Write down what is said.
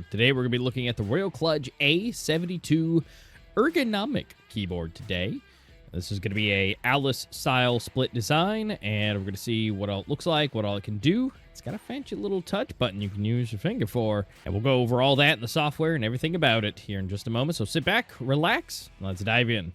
Today we're going to be looking at the Kludge A72 Ergonomic keyboard today. This is going to be a Alice-style split design, and we're going to see what all it looks like, what all it can do. It's got a fancy little touch button you can use your finger for, and we'll go over all that and the software and everything about it here in just a moment. So sit back, relax, and let's dive in.